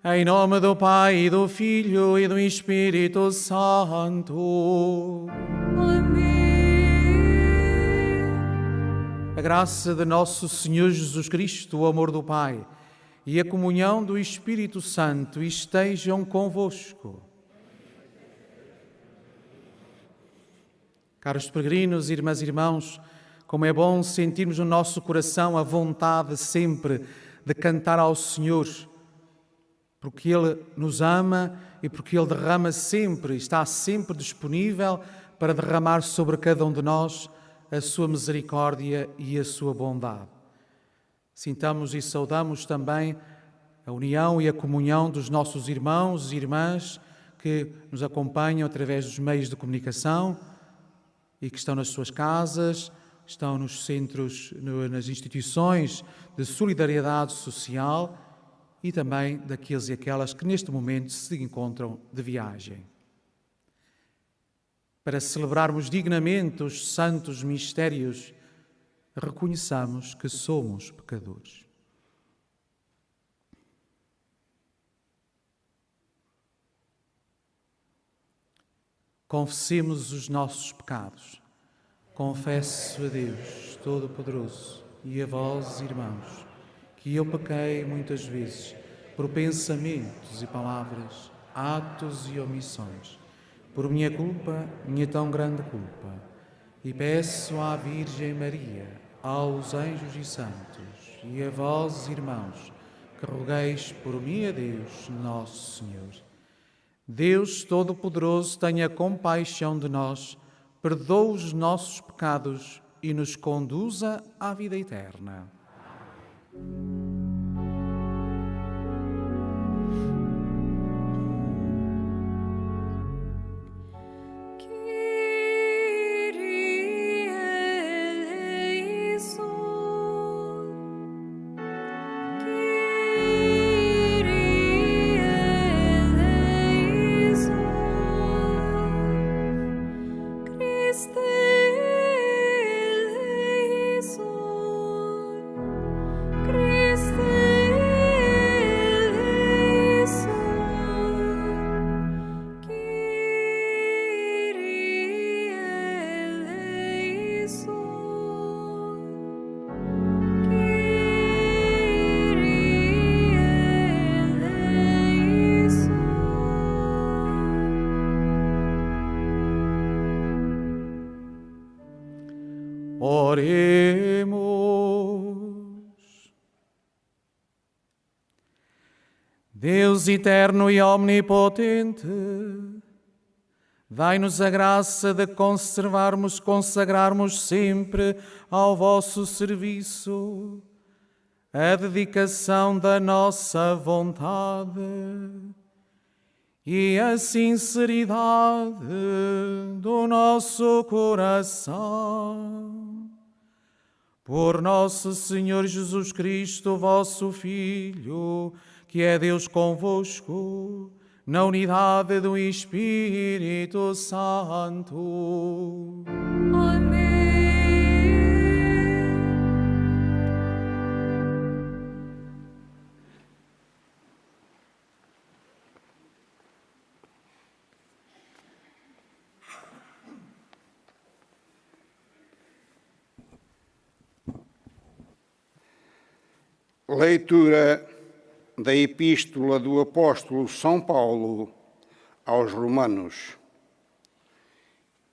Em nome do Pai, e do Filho e do Espírito Santo. Amém. A graça de nosso Senhor Jesus Cristo, o amor do Pai e a comunhão do Espírito Santo estejam convosco. Caros peregrinos, irmãs e irmãos, como é bom sentirmos no nosso coração a vontade sempre de cantar ao Senhor, porque Ele nos ama e porque Ele derrama sempre, está sempre disponível para derramar sobre cada um de nós a sua misericórdia e a sua bondade. Sintamos e saudamos também a união e a comunhão dos nossos irmãos e irmãs que nos acompanham através dos meios de comunicação e que estão nas suas casas, estão nos centros, nas instituições de solidariedade social e também daqueles e aquelas que neste momento se encontram de viagem. Para celebrarmos dignamente os santos mistérios, reconheçamos que somos pecadores. Confessemos os nossos pecados. Confesso a Deus Todo-Poderoso e a vós, irmãos, que eu pequei muitas vezes por pensamentos e palavras, atos e omissões, por minha culpa, minha tão grande culpa, e peço à Virgem Maria, aos anjos e santos, e a vós, irmãos, que rogueis por mim a Deus, nosso Senhor. Deus Todo-Poderoso, tenha compaixão de nós, perdoe os nossos pecados e nos conduza à vida eterna. Oremos. Deus eterno e omnipotente, dai-nos a graça de consagrarmos sempre ao vosso serviço a dedicação da nossa vontade e a sinceridade do nosso coração. Por nosso Senhor Jesus Cristo, vosso Filho, que é Deus convosco, na unidade do Espírito Santo. Amém. Leitura da Epístola do Apóstolo São Paulo aos Romanos.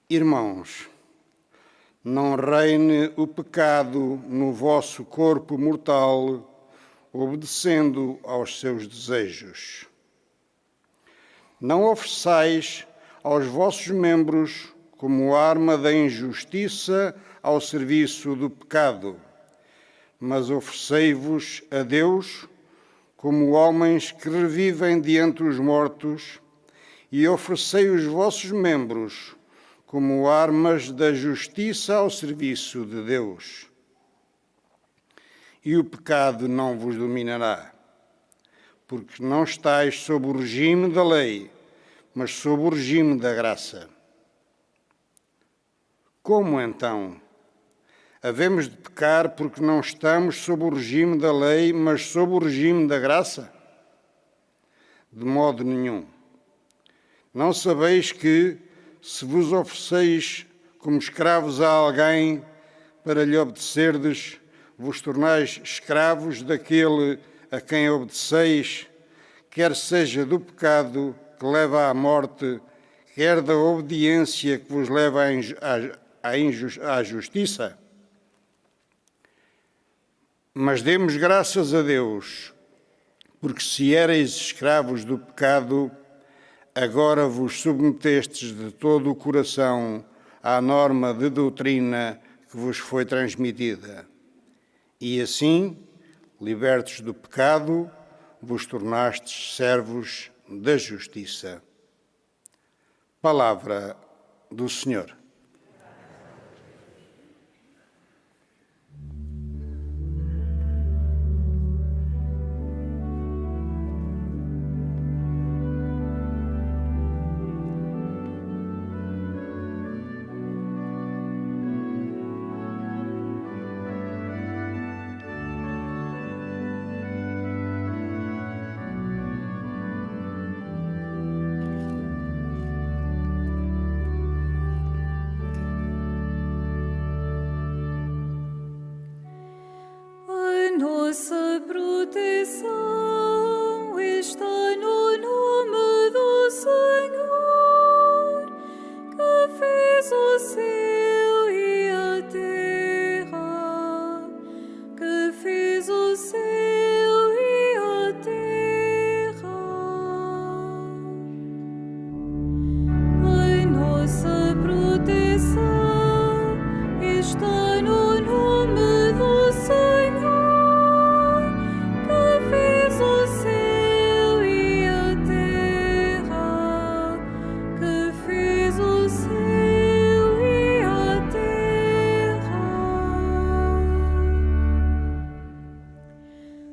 Irmãos, não reine o pecado no vosso corpo mortal, obedecendo aos seus desejos. Não ofereçais aos vossos membros como arma da injustiça ao serviço do pecado, mas oferecei-vos a Deus como homens que revivem de entre os mortos, e oferecei os vossos membros como armas da justiça ao serviço de Deus. E o pecado não vos dominará, porque não estáis sob o regime da lei, mas sob o regime da graça. Como então? Havemos de pecar porque não estamos sob o regime da lei, mas sob o regime da graça? de modo nenhum. Não sabeis que, se vos ofereceis como escravos a alguém para lhe obedecerdes, vos tornais escravos daquele a quem obedeceis, quer seja do pecado que leva à morte, quer da obediência que vos leva à justiça? Mas demos graças a Deus, porque se erais escravos do pecado, agora vos submetestes de todo o coração à norma de doutrina que vos foi transmitida. E assim, libertos do pecado, vos tornastes servos da justiça. Palavra do Senhor. Nossa proteção está no nome do Senhor, que fez o céu e a terra, que fez o céu e a terra. A nossa proteção está no nome do Senhor.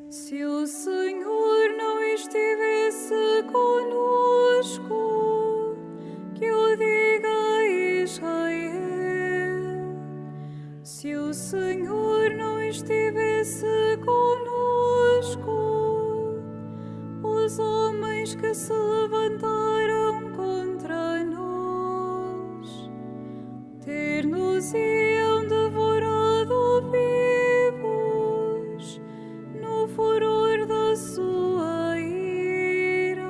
Se o Senhor não estivesse conosco, que o diga a Israel. Se o Senhor não estivesse conosco, os homens que se levantaram contra nós, ter-nos-iam devorado vivos no furor da sua ira.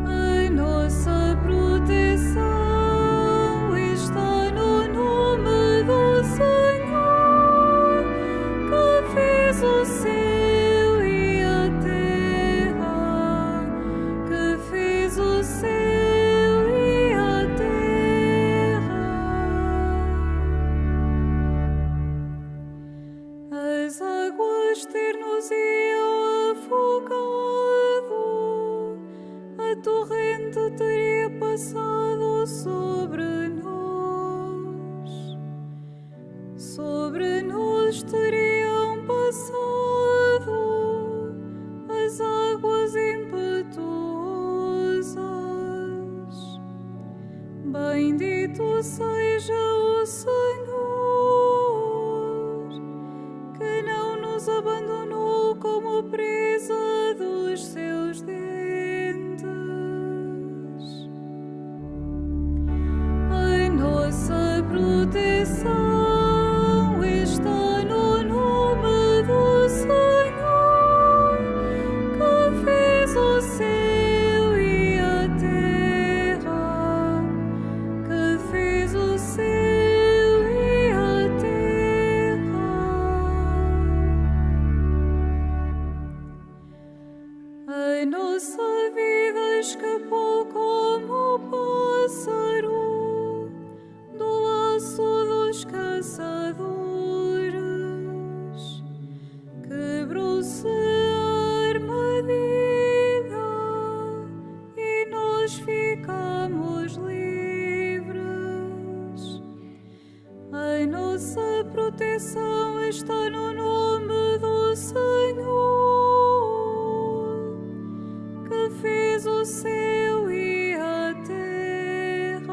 A nossa proteção está no nome do Senhor, que fez o céu e a terra, que fez o céu e a terra. As águas ter-nos-iam afogado, a torrente teria passado sobre nós teriam passado as águas impetuosas. Bendito seja o Senhor, que não nos abandonou como presa dos seus dentes. A nossa proteção está no nome do Senhor, que fez o céu e a terra, que fez o céu e a terra. A nossa vida escapou como pássaro do laço dos caçadores. Quebrou-se a armadilha e nós ficamos livres. A nossa proteção está no nome do Senhor, que fez o céu e a terra.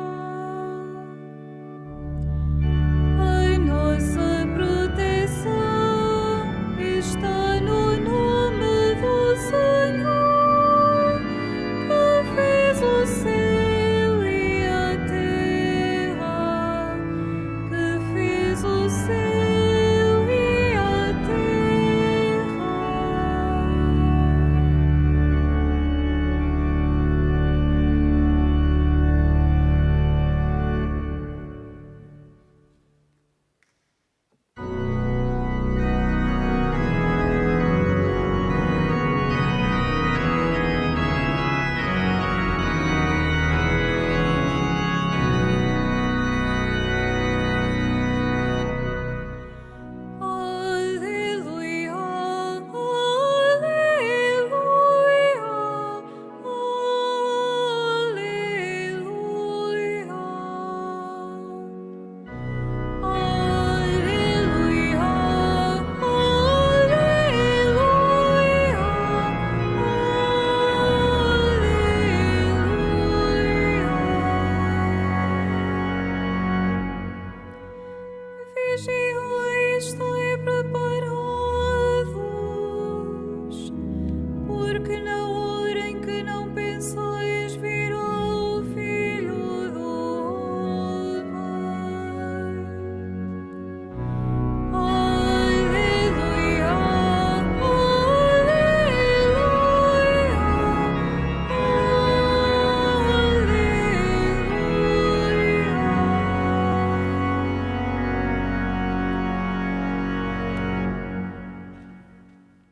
A nossa proteção está no nome vigiai, estai preparados, porque na hora em que não pensais virá o Filho do Homem. Aleluia,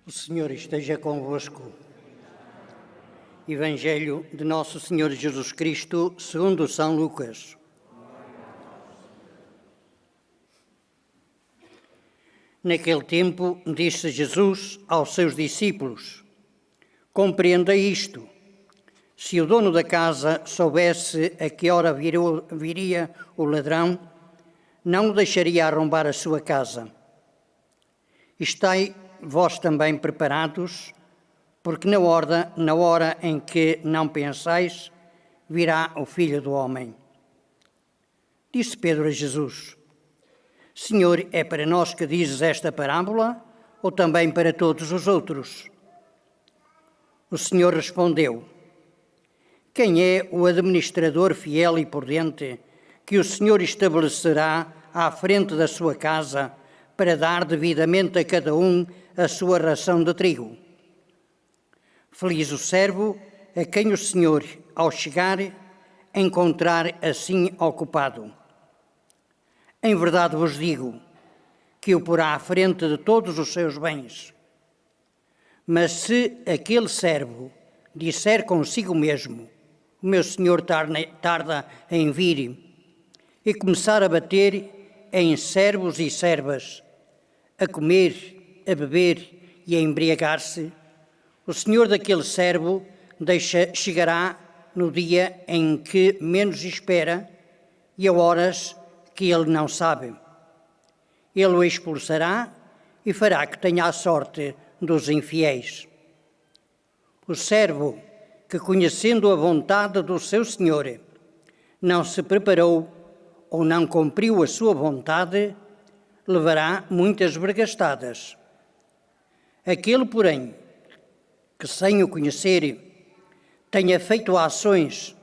O Senhor esteja convosco. Evangelho de Nosso Senhor Jesus Cristo, segundo São Lucas. Naquele tempo, disse Jesus aos seus discípulos: compreenda isto. Se o dono da casa soubesse a que hora viria o ladrão, não o deixaria arrombar a sua casa. Estai vós também preparados, porque na hora em que não pensais, virá o Filho do Homem. Disse Pedro a Jesus: Senhor, é para nós que dizes esta parábola, ou também para todos os outros? O Senhor respondeu: quem é o administrador fiel e prudente que o Senhor estabelecerá à frente da sua casa para dar devidamente a cada um a sua ração de trigo? Feliz o servo a quem o Senhor, ao chegar, encontrar assim ocupado. Em verdade vos digo que o porá à frente de todos os seus bens. Mas se aquele servo disser consigo mesmo: o meu Senhor tarda em vir, e começar a bater em servos e servas, a comer, a beber e a embriagar-se, o Senhor daquele servo chegará no dia em que menos espera e a horas que ele não sabe. Ele o expulsará e fará que tenha a sorte dos infiéis. O servo que, conhecendo a vontade do seu Senhor, não se preparou ou não cumpriu a sua vontade, levará muitas vergastadas. Aquele, porém, que sem o conhecer tenha feito ações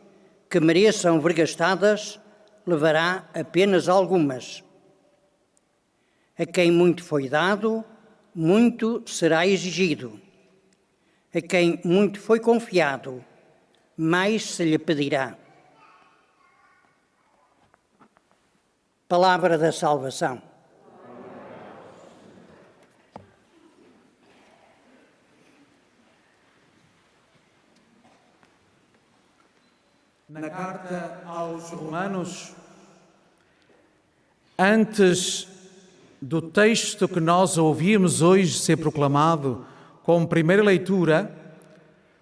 que mereçam vergastadas, levará apenas algumas. A quem muito foi dado, muito será exigido. A quem muito foi confiado, mais se lhe pedirá. Palavra da salvação. Na carta aos Romanos, antes do texto que nós ouvimos hoje ser proclamado como primeira leitura,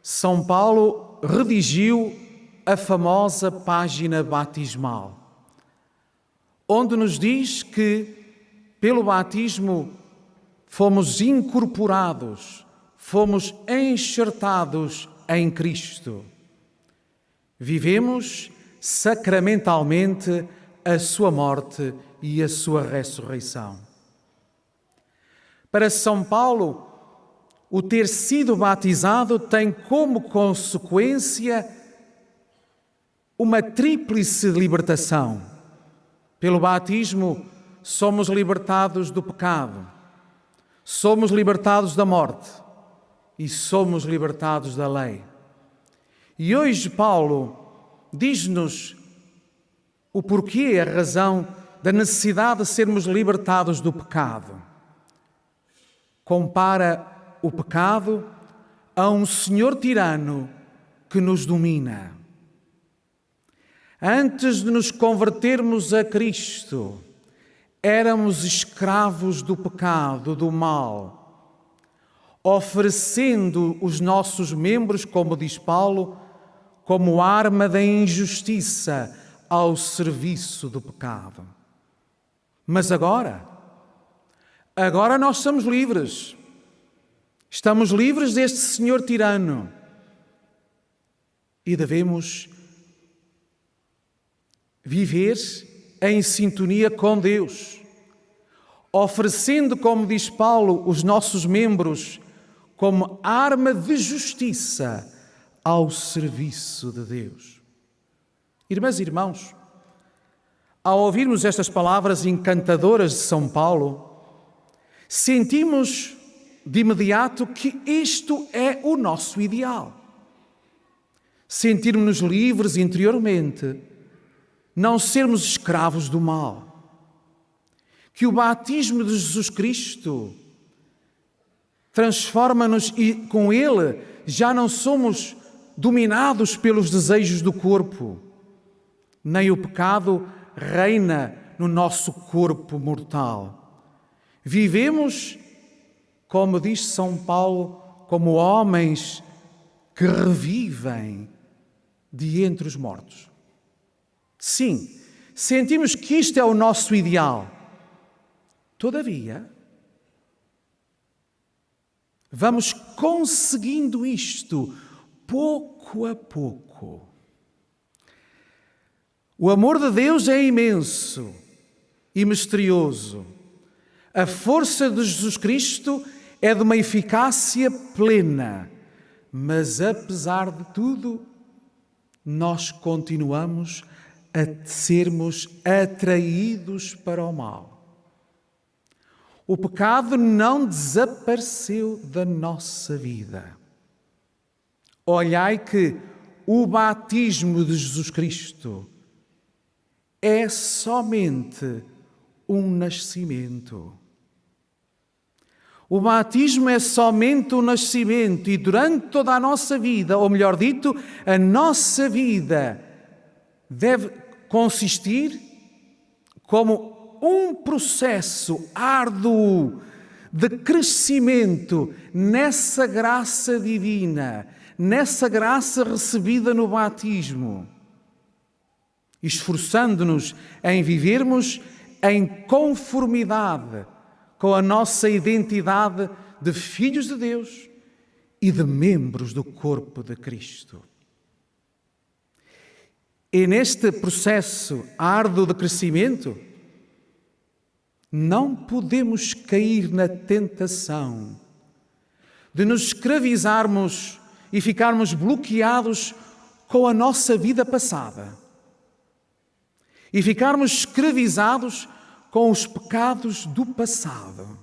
São Paulo redigiu a famosa página batismal, onde nos diz que, pelo batismo, fomos incorporados, fomos enxertados em Cristo. Vivemos sacramentalmente a sua morte e a sua ressurreição. Para São Paulo, o ter sido batizado tem como consequência uma tríplice libertação. Pelo batismo, somos libertados do pecado, somos libertados da morte e somos libertados da lei. E hoje Paulo diz-nos o porquê, a razão da necessidade de sermos libertados do pecado. Compara o pecado a um senhor tirano que nos domina. Antes de nos convertermos a Cristo, éramos escravos do pecado, do mal, oferecendo os nossos membros, como diz Paulo, como arma da injustiça ao serviço do pecado. Mas agora nós somos livres. Estamos livres deste senhor tirano e devemos viver em sintonia com Deus, oferecendo, como diz Paulo, os nossos membros como arma de justiça ao serviço de Deus. Irmãs e irmãos, ao ouvirmos estas palavras encantadoras de São Paulo, sentimos de imediato que isto é o nosso ideal. Sentirmos-nos livres interiormente, não sermos escravos do mal. Que o batismo de Jesus Cristo transforma-nos e com Ele já não somos dominados pelos desejos do corpo, nem o pecado reina no nosso corpo mortal. Vivemos, como diz São Paulo, como homens que revivem de entre os mortos. Sim, sentimos que isto é o nosso ideal. Todavia, vamos conseguindo isto pouco a pouco. O amor de Deus é imenso e misterioso. A força de Jesus Cristo é de uma eficácia plena, mas apesar de tudo, nós continuamos a sermos atraídos para o mal. O pecado não desapareceu da nossa vida. Olhai que o batismo de Jesus Cristo é somente um nascimento. O batismo é somente um nascimento e durante toda a nossa vida, ou melhor dito, a nossa vida deve consistir como um processo árduo de crescimento nessa graça divina, nessa graça recebida no batismo, esforçando-nos em vivermos em conformidade com a nossa identidade de filhos de Deus e de membros do corpo de Cristo. E neste processo árduo de crescimento, não podemos cair na tentação de nos escravizarmos e ficarmos bloqueados com a nossa vida passada e ficarmos escravizados com os pecados do passado.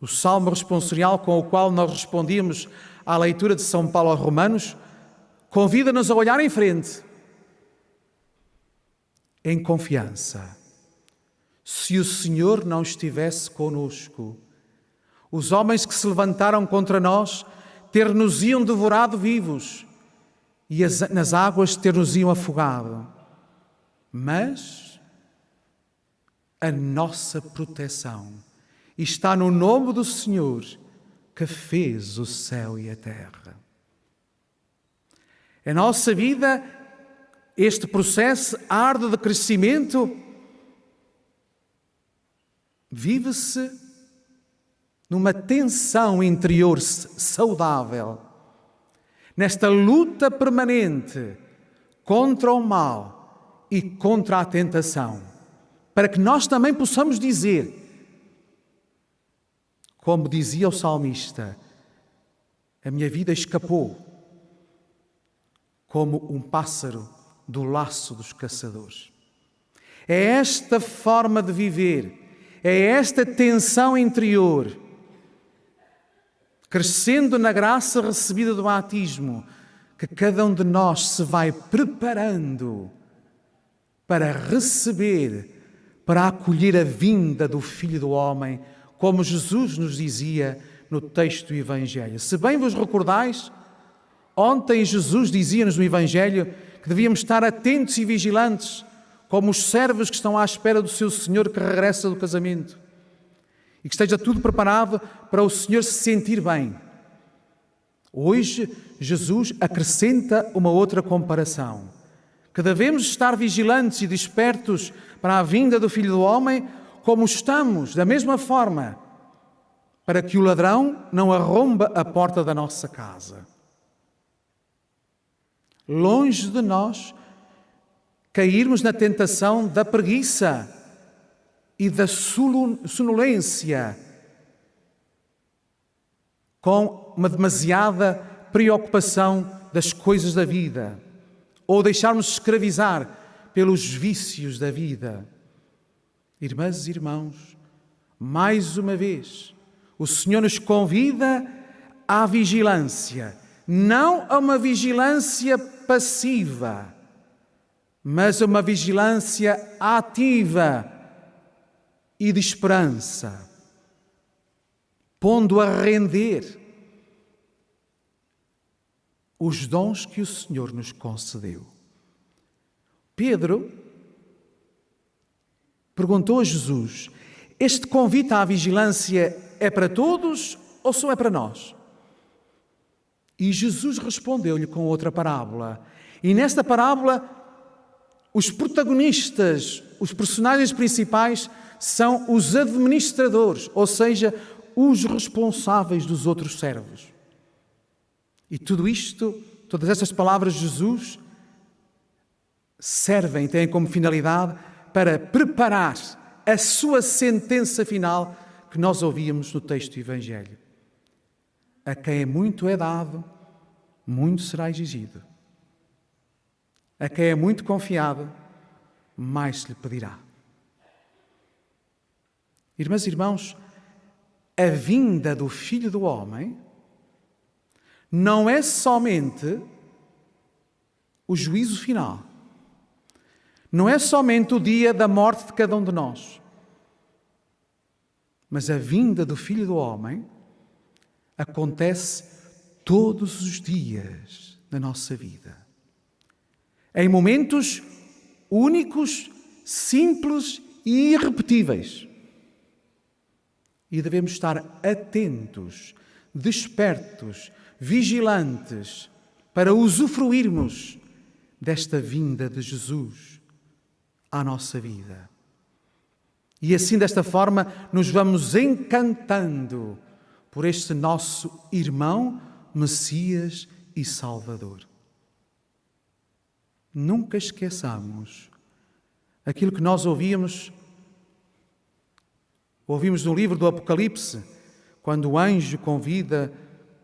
O salmo responsorial com o qual nós respondíamos à leitura de São Paulo aos Romanos convida-nos a olhar em frente, em confiança. Se o Senhor não estivesse conosco, os homens que se levantaram contra nós ter-nos-iam devorado vivos e nas águas ter-nos-iam afogado. Mas a nossa proteção está no nome do Senhor que fez o céu e a terra. A nossa vida, este processo árduo de crescimento, vive-se numa tensão interior saudável, nesta luta permanente contra o mal e contra a tentação, para que nós também possamos dizer, como dizia o salmista, a minha vida escapou como um pássaro do laço dos caçadores. É esta forma de viver, é esta tensão interior, crescendo na graça recebida do batismo, que cada um de nós se vai preparando para receber, para acolher a vinda do Filho do Homem, como Jesus nos dizia no texto do Evangelho. Se bem vos recordais, ontem Jesus dizia-nos no Evangelho que devíamos estar atentos e vigilantes, como os servos que estão à espera do seu Senhor que regressa do casamento, e que esteja tudo preparado para o Senhor se sentir bem. Hoje, Jesus acrescenta uma outra comparação, que devemos estar vigilantes e despertos para a vinda do Filho do Homem, como estamos, da mesma forma, para que o ladrão não arromba a porta da nossa casa. Longe de nós cairmos na tentação da preguiça, e da sonolência, com uma demasiada preocupação das coisas da vida, ou deixarmos escravizar pelos vícios da vida. Irmãs e irmãos, mais uma vez, o Senhor nos convida à vigilância, não a uma vigilância passiva, mas a uma vigilância ativa e de esperança, pondo a render os dons que o Senhor nos concedeu. Pedro perguntou a Jesus: este convite à vigilância é para todos ou só é para nós? E Jesus respondeu-lhe com outra parábola. E nesta parábola, os protagonistas, os personagens principais, são os administradores, ou seja, os responsáveis dos outros servos. E tudo isto, todas estas palavras de Jesus, servem, têm como finalidade para preparar a sua sentença final que nós ouvíamos no texto do Evangelho. A quem é muito é dado, muito será exigido. A quem é muito confiado, mais se lhe pedirá. Irmãs e irmãos, a vinda do Filho do Homem não é somente o juízo final. Não é somente o dia da morte de cada um de nós. Mas a vinda do Filho do Homem acontece todos os dias da nossa vida. Em momentos únicos, simples e irrepetíveis. E devemos estar atentos, despertos, vigilantes, para usufruirmos desta vinda de Jesus à nossa vida. E assim, desta forma, nos vamos encantando por este nosso irmão, Messias e Salvador. Nunca esqueçamos aquilo que nós ouvimos no livro do Apocalipse, quando o anjo convida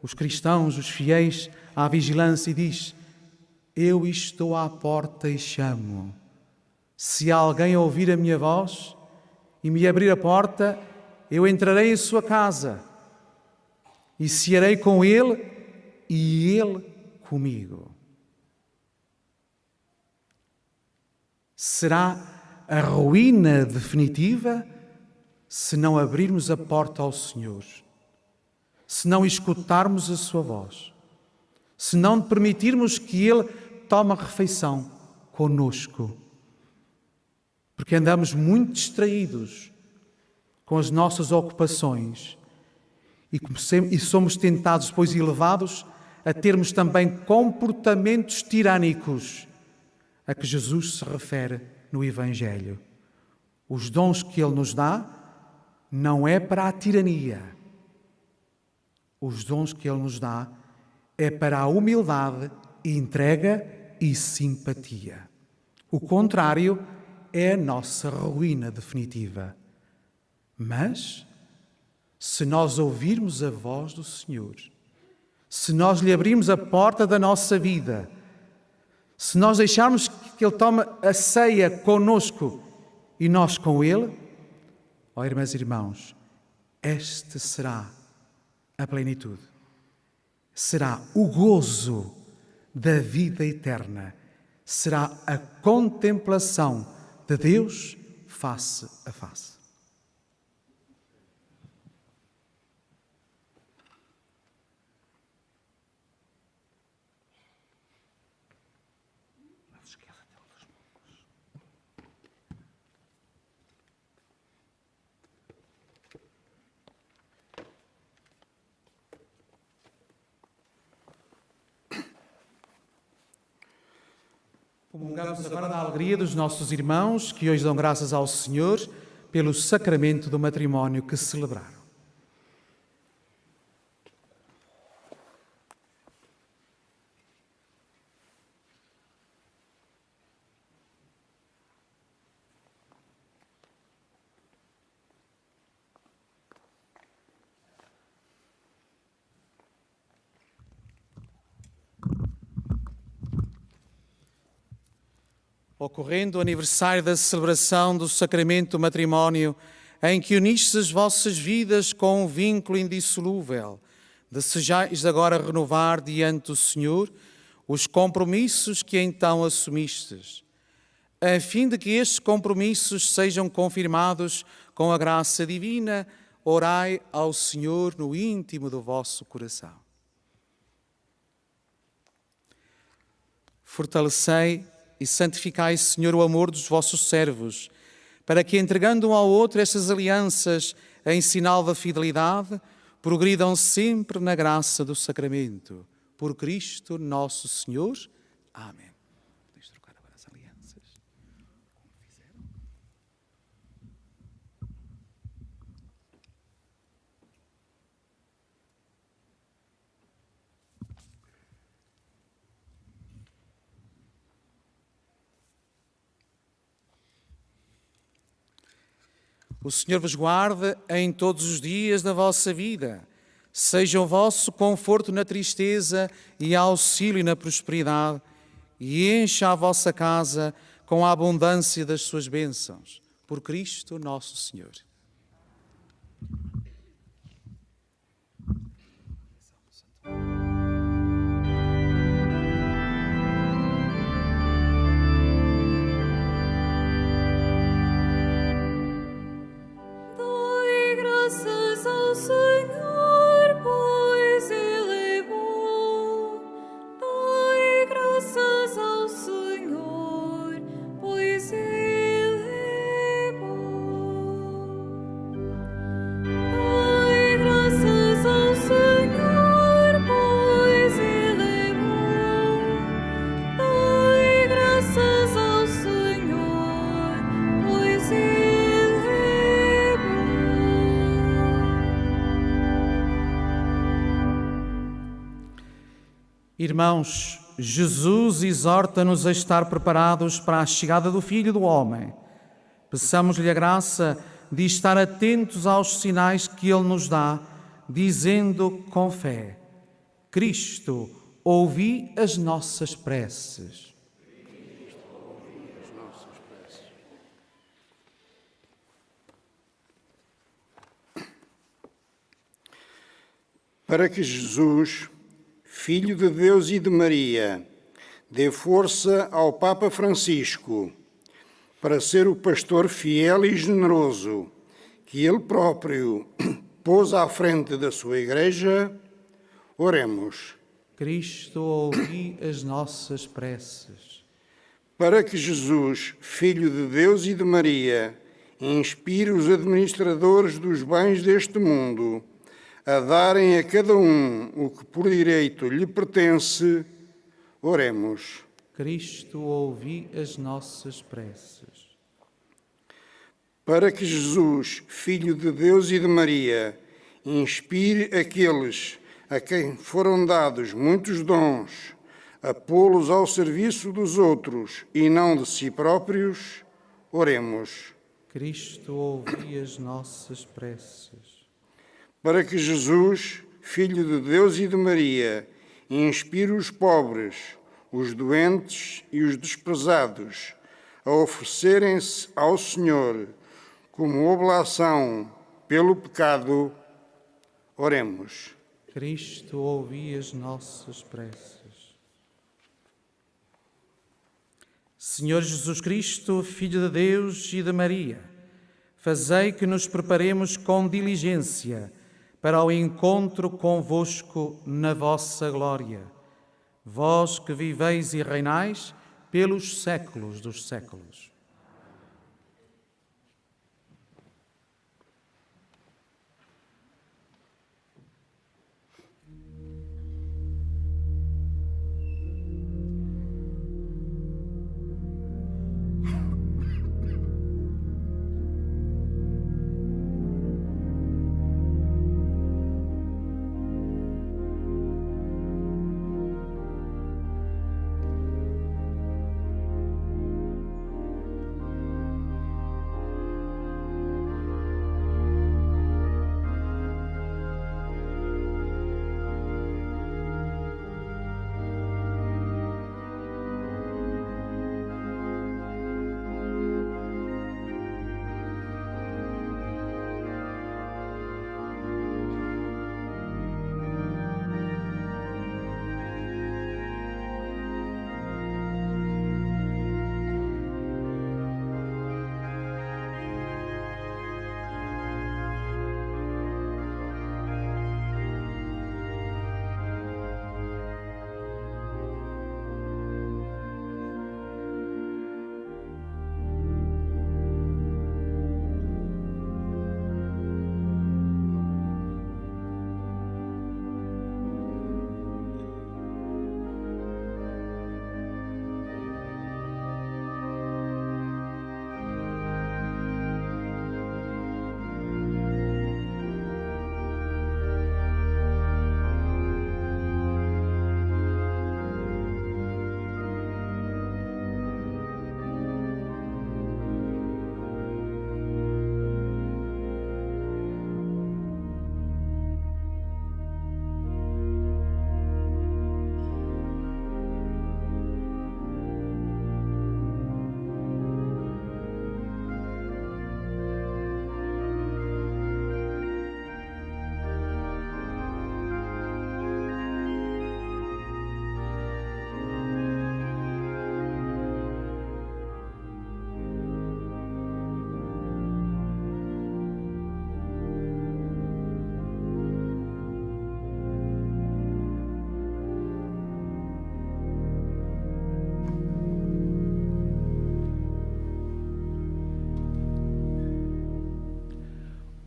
os cristãos, os fiéis, à vigilância e diz: eu estou à porta e chamo. Se alguém ouvir a minha voz e me abrir a porta, eu entrarei em sua casa e cearei com ele e ele comigo. Será a ruína definitiva se não abrirmos a porta ao Senhor, se não escutarmos a sua voz, se não permitirmos que Ele tome a refeição conosco. Porque andamos muito distraídos com as nossas ocupações e somos tentados, depois, e levados a termos também comportamentos tirânicos a que Jesus se refere no Evangelho. Os dons que Ele nos dá não é para a tirania. Os dons que Ele nos dá é para a humildade, entrega e simpatia. O contrário é a nossa ruína definitiva. Mas, se nós ouvirmos a voz do Senhor, se nós lhe abrirmos a porta da nossa vida, se nós deixarmos que Ele tome a ceia conosco e nós com Ele, ó irmãs e irmãos, esta será a plenitude. Será o gozo da vida eterna. Será a contemplação de Deus face a face. Comungamos agora na alegria dos nossos irmãos que hoje dão graças ao Senhor pelo sacramento do matrimónio que celebraram. ocorrendo o aniversário da celebração do sacramento do matrimónio, em que unistes as vossas vidas com um vínculo indissolúvel, desejais agora renovar diante do Senhor os compromissos que então assumistes, a fim de que estes compromissos sejam confirmados com a graça divina, orai ao Senhor no íntimo do vosso coração. Fortalecei e santificai, Senhor, o amor dos vossos servos, para que, entregando um ao outro estas alianças em sinal da fidelidade, progridam sempre na graça do sacramento. Por Cristo nosso Senhor. Amém. Podemos trocar agora as alianças. O Senhor vos guarde em todos os dias da vossa vida. Seja o vosso conforto na tristeza e auxílio na prosperidade, e encha a vossa casa com a abundância das suas bênçãos. Por Cristo nosso Senhor. Dai graças ao Senhor, pois Ele é bom. Dai graças ao Senhor, pois Ele é bom. Dai graças ao Senhor, pois Ele é bom. Dai graças ao Senhor, pois Ele é bom. Irmãos, Jesus exorta-nos a estar preparados para a chegada do Filho do Homem. Peçamos-lhe a graça de estar atentos aos sinais que Ele nos dá, dizendo com fé: Cristo, ouvi as nossas preces. Para que Jesus, Filho de Deus e de Maria, dê força ao Papa Francisco para ser o pastor fiel e generoso que ele próprio pôs à frente da sua Igreja, oremos. Cristo, ouvi as nossas preces. Para que Jesus, Filho de Deus e de Maria, inspire os administradores dos bens deste mundo a darem a cada um o que por direito lhe pertence, oremos. Cristo, ouvi as nossas preces. Para que Jesus, Filho de Deus e de Maria, inspire aqueles a quem foram dados muitos dons, a pô-los ao serviço dos outros e não de si próprios, oremos. Cristo, ouvi as nossas preces. Para que Jesus, Filho de Deus e de Maria, inspire os pobres, os doentes e os desprezados a oferecerem-se ao Senhor como oblação pelo pecado, oremos. Cristo, ouvi as nossas preces. Senhor Jesus Cristo, Filho de Deus e de Maria, fazei que nos preparemos com diligência para o encontro convosco na vossa glória, vós que viveis e reinais pelos séculos dos séculos.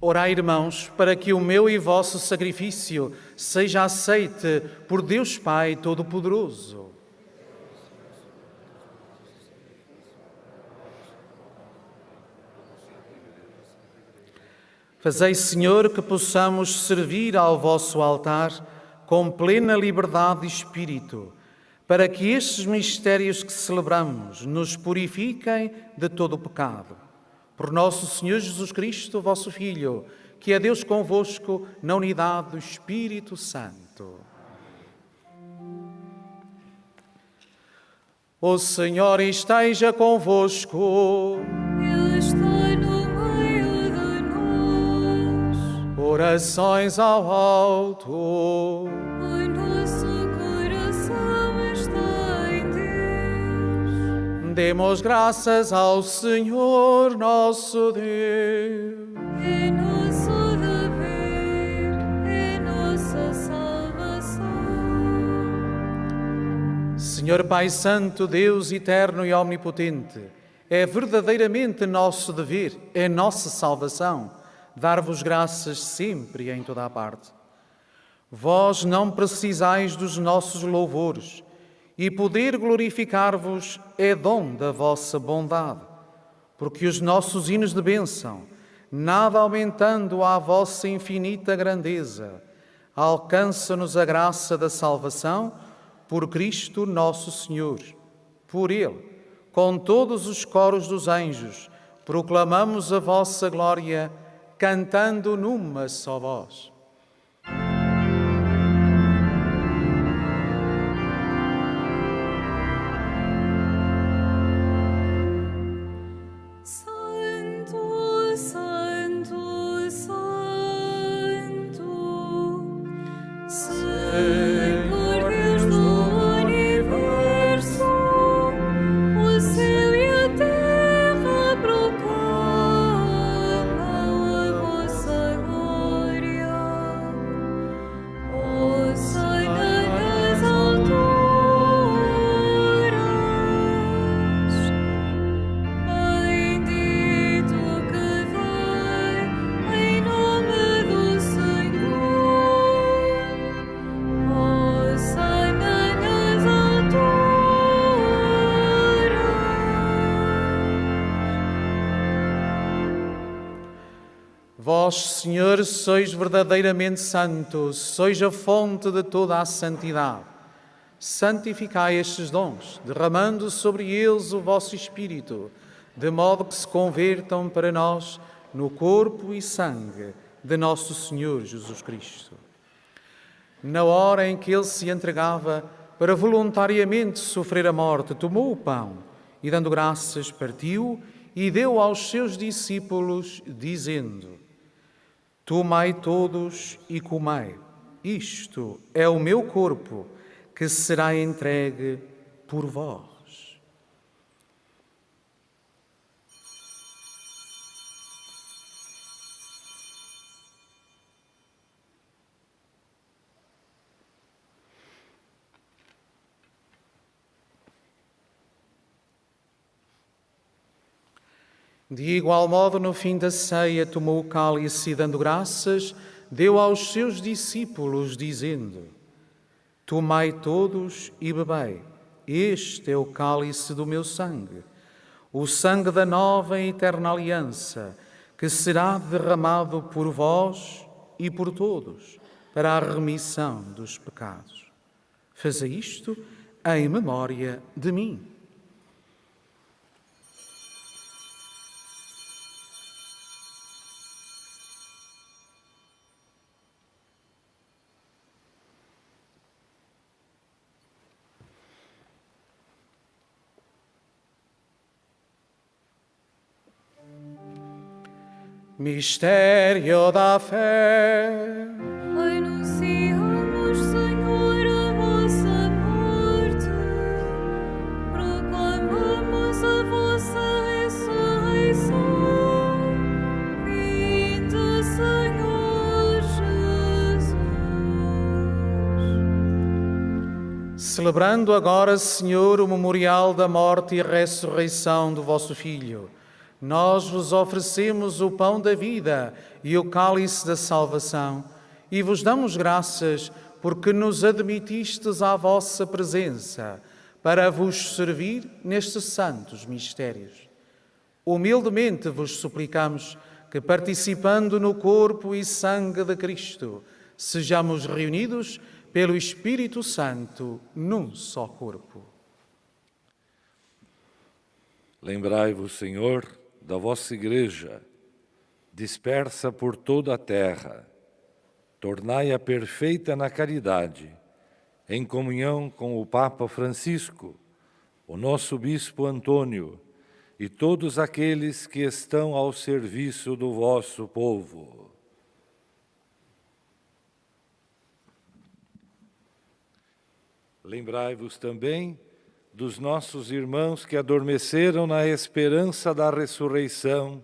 Orai, irmãos, para que o meu e vosso sacrifício seja aceite por Deus Pai Todo-Poderoso. Fazei, Senhor, que possamos servir ao vosso altar com plena liberdade de espírito, para que estes mistérios que celebramos nos purifiquem de todo o pecado. Por nosso Senhor Jesus Cristo, vosso Filho, que é Deus convosco, na unidade do Espírito Santo. O Senhor esteja convosco. Ele está no meio de nós. Orações ao alto. O nosso coração está em Deus. Demos graças ao Senhor nosso Deus. É nosso dever, é nossa salvação. Senhor Pai Santo, Deus eterno e omnipotente, é verdadeiramente nosso dever, é nossa salvação, dar-vos graças sempre e em toda a parte. Vós não precisais dos nossos louvores, e poder glorificar-vos é dom da vossa bondade, porque os nossos hinos de bênção, nada aumentando à vossa infinita grandeza, alcança-nos a graça da salvação por Cristo nosso Senhor. Por Ele, com todos os coros dos anjos, proclamamos a vossa glória, cantando numa só voz. Santo, Santo, Santo, Senhor Deus do universo, o céu e a terra proclamam a vossa glória. Hosana nas alturas. Bendito que vem em nome do Senhor. Hosana nas alturas. Vós, Senhor, sois verdadeiramente santos, sois a fonte de toda a santidade. Santificai estes dons, derramando sobre eles o vosso Espírito, de modo que se convertam para nós no corpo e sangue de nosso Senhor Jesus Cristo. Na hora em que ele se entregava para voluntariamente sofrer a morte, tomou o pão e, dando graças, partiu e deu aos seus discípulos, dizendo: Tomai todos e comei. Isto é o meu corpo, que será entregue por vós. De igual modo, no fim da ceia, tomou o cálice e, dando graças, deu aos seus discípulos, dizendo: Tomai todos e bebei. Este é o cálice do meu sangue, o sangue da nova e eterna aliança, que será derramado por vós e por todos, para a remissão dos pecados. Fazei isto em memória de mim. Mistério da fé. Anunciamos, Senhor, a vossa morte, proclamamos a vossa ressurreição. Vinde, Senhor Jesus. Celebrando agora, Senhor, o memorial da morte e ressurreição do vosso Filho, Nós vos oferecemos o pão da vida e o cálice da salvação e vos damos graças porque nos admitistes à vossa presença para vos servir nestes santos mistérios. Humildemente vos suplicamos que, participando no corpo e sangue de Cristo, sejamos reunidos pelo Espírito Santo num só corpo. Lembrai-vos, Senhor, da vossa Igreja, dispersa por toda a terra. Tornai-a perfeita na caridade, em comunhão com o Papa Francisco, o nosso Bispo Antônio e todos aqueles que estão ao serviço do vosso povo. Lembrai-vos também dos nossos irmãos que adormeceram na esperança da ressurreição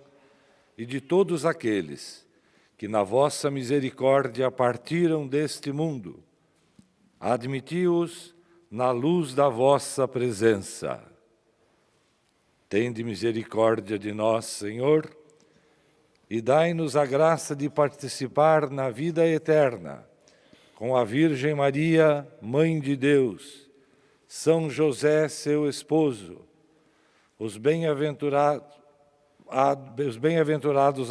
e de todos aqueles que na vossa misericórdia partiram deste mundo. Admiti-os na luz da vossa presença. Tende misericórdia de nós, Senhor, e dai-nos a graça de participar na vida eterna com a Virgem Maria, Mãe de Deus, São José, seu esposo, os bem-aventurados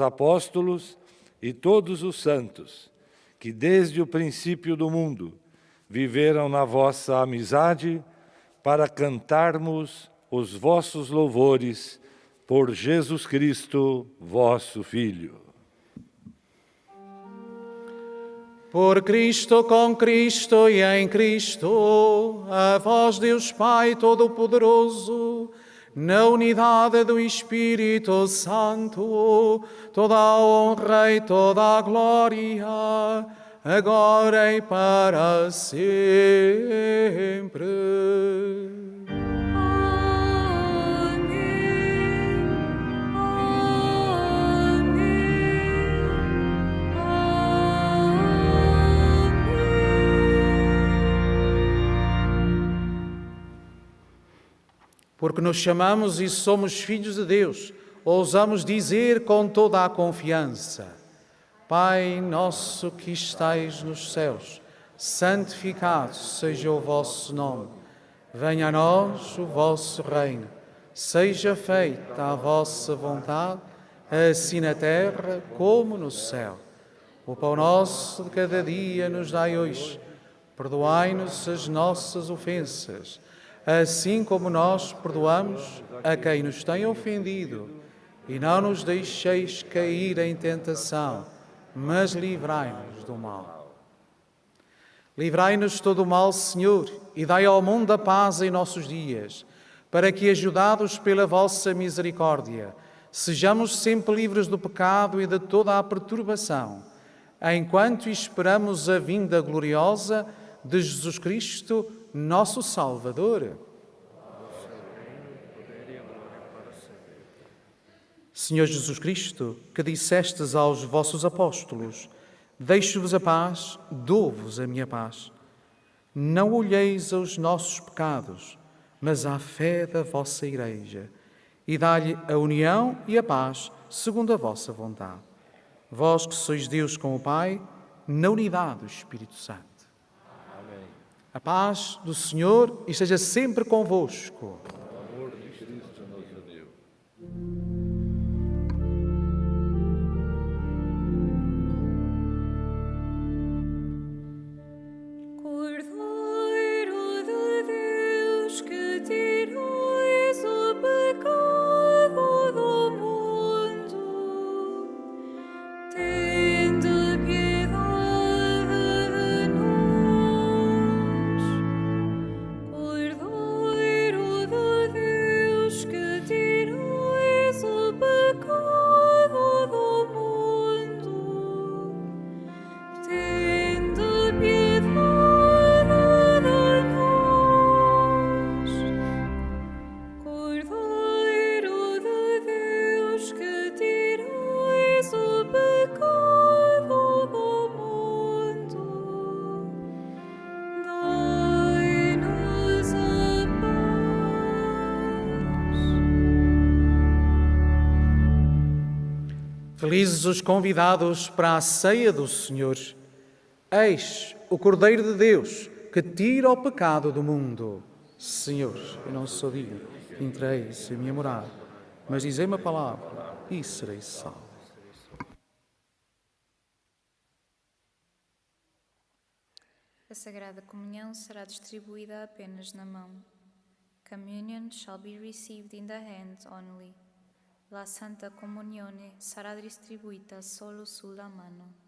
apóstolos e todos os santos, que desde o princípio do mundo viveram na vossa amizade, para cantarmos os vossos louvores por Jesus Cristo, vosso Filho. Por Cristo, com Cristo e em Cristo, a vós, Deus Pai Todo-Poderoso, na unidade do Espírito Santo, toda a honra e toda a glória, agora e para sempre. Porque nos chamamos e somos filhos de Deus, ousamos dizer com toda a confiança: Pai nosso que estais nos céus, santificado seja o vosso nome. Venha a nós o vosso reino. Seja feita a vossa vontade, assim na terra como no céu. O pão nosso de cada dia nos dai hoje. Perdoai-nos as nossas ofensas, assim como nós perdoamos a quem nos tem ofendido. E não nos deixeis cair em tentação, mas livrai-nos do mal. Livrai-nos de todo o mal, Senhor, e dai ao mundo a paz em nossos dias, para que, ajudados pela vossa misericórdia, sejamos sempre livres do pecado e de toda a perturbação, enquanto esperamos a vinda gloriosa de Jesus Cristo, nosso Salvador. Senhor Jesus Cristo, que dissestes aos vossos apóstolos: deixo-vos a paz, dou-vos a minha paz. Não olheis aos nossos pecados, mas à fé da vossa Igreja, e dá-lhe a união e a paz segundo a vossa vontade. Vós que sois Deus com o Pai, na unidade do Espírito Santo. A paz do Senhor esteja sempre convosco. O amor de Cristo nos uniu. Cordeiro de Deus, que tirais o pecado do mundo, tende piedade de nós. Cordeiro de Dizes-os convidados para a ceia do Senhor: Eis o Cordeiro de Deus que tira o pecado do mundo. Senhor, eu não sou digno que entreis em minha morada, mas dizei uma palavra e serei salvo. A Sagrada Comunhão será distribuída apenas na mão. Communion shall be received in the hand only. La Santa Comunione sarà distribuita solo sulla mano.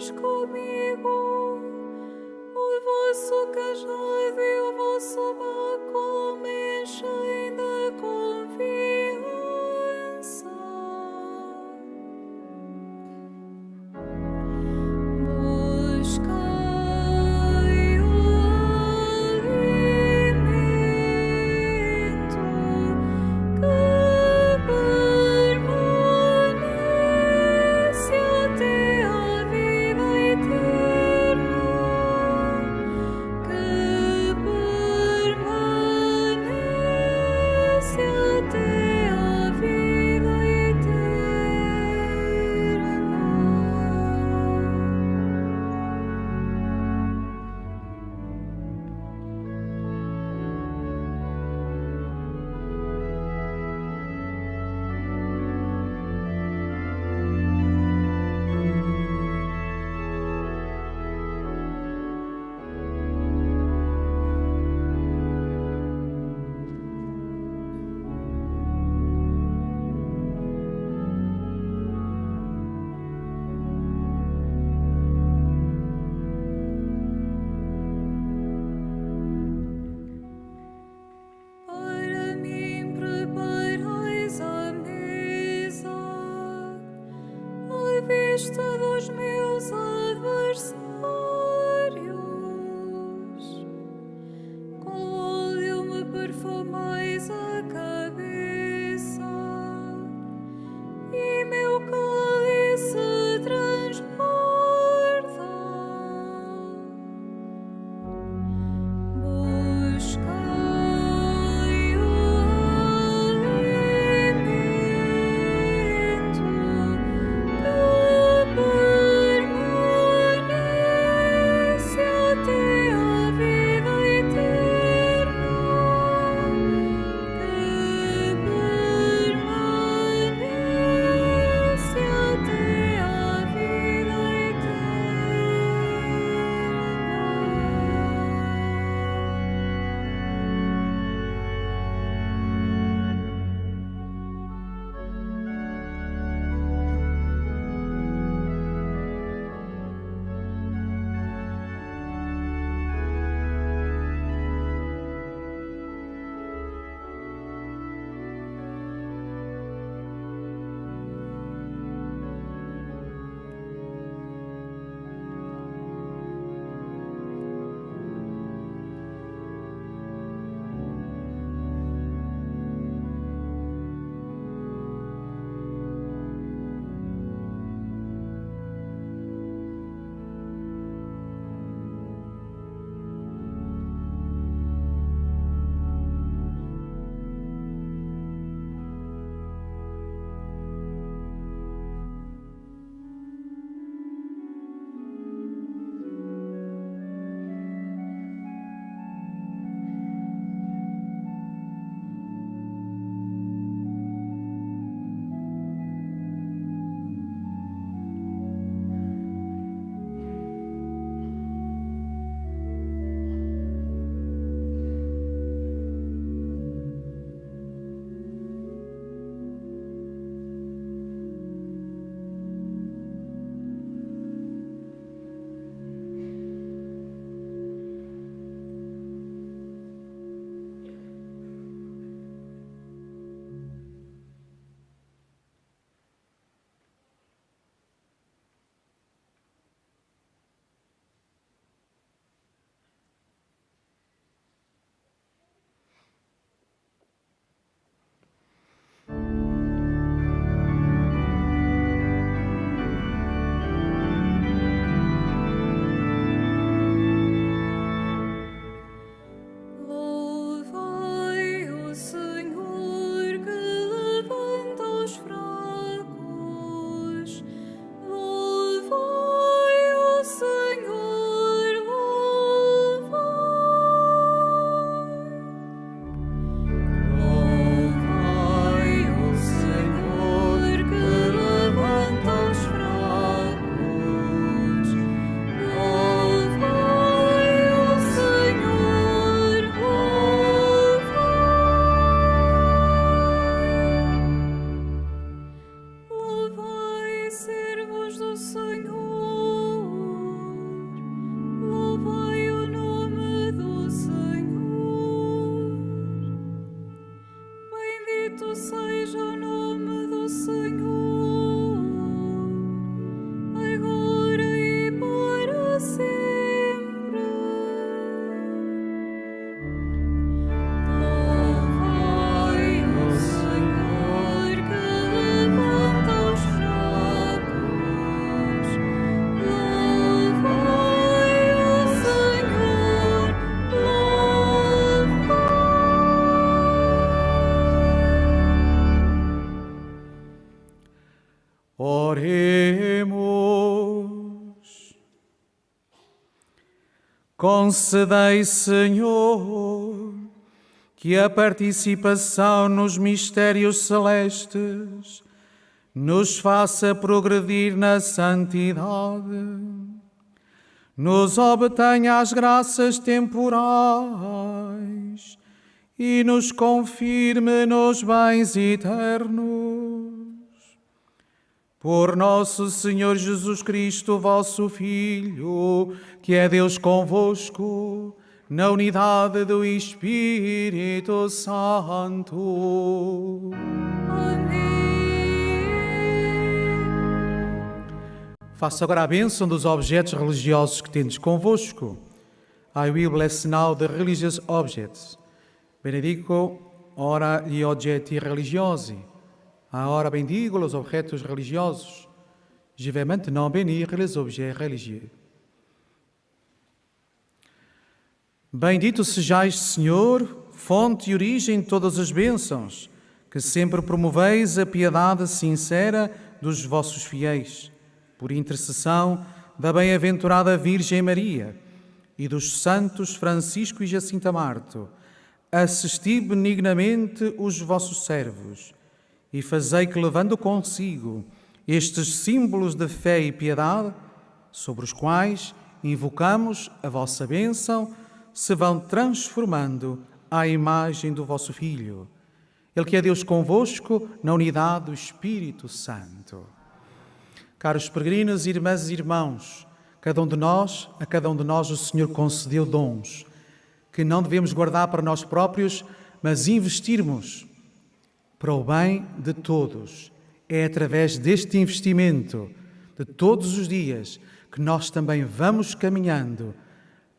vós comigo, o vosso cajado e o vosso báculo me enchem de confiança. Buscai o alimento que permanece até à vida eterna, que permanece até à vida Para mim preparais a mesa, à vista dos meus adversários. Com óleo me perfumais a cabeça, e meu cálice transborda. Buscai o alimento que Oremos. Concedei, Senhor, que a participação nos mistérios celestes nos faça progredir na santidade, nos obtenha as graças temporais e nos confirme nos bens eternos. Por nosso Senhor Jesus Cristo, vosso Filho, que é Deus convosco, na unidade do Espírito Santo. Amém. Faça agora a bênção dos objetos religiosos que tendes convosco. I will bless now the religious objects. Benedico ora gli oggetti religiosi. Ora bendigo os objetos religiosos. Je vais maintenant bénir les objets religieux. Bendito sejais, Senhor, fonte e origem de todas as bênçãos, que sempre promoveis a piedade sincera dos vossos fiéis, por intercessão da bem-aventurada Virgem Maria e dos santos Francisco e Jacinta Marto, assisti benignamente os vossos servos e fazei que, levando consigo estes símbolos de fé e piedade, sobre os quais invocamos a vossa bênção, se vão transformando à imagem do vosso Filho. Ele que é Deus convosco, na unidade do Espírito Santo. Caros peregrinos, irmãs e irmãos, a cada um de nós o Senhor concedeu dons que não devemos guardar para nós próprios, mas investirmos para o bem de todos. É através deste investimento de todos os dias que nós também vamos caminhando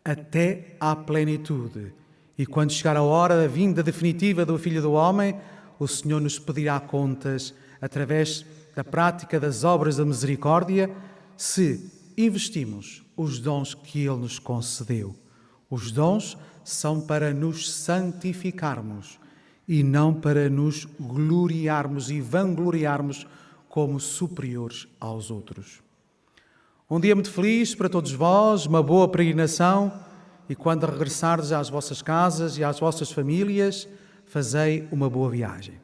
até à plenitude. E quando chegar a hora da vinda definitiva do Filho do Homem, o Senhor nos pedirá contas através da prática das obras da misericórdia, se investimos os dons que Ele nos concedeu. Os dons são para nos santificarmos e não para nos gloriarmos e vangloriarmos como superiores aos outros. Um dia muito feliz para todos vós, uma boa peregrinação, e quando regressardes às vossas casas e às vossas famílias, fazei uma boa viagem.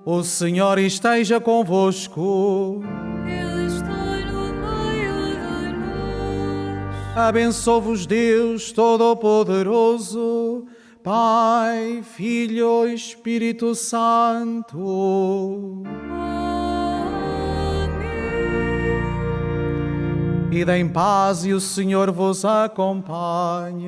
O Senhor esteja convosco. Ele está no meio de nós. Abençoe-vos Deus Todo-Poderoso, Pai, Filho e Espírito Santo. Amém. Ide em paz e o Senhor vos acompanhe.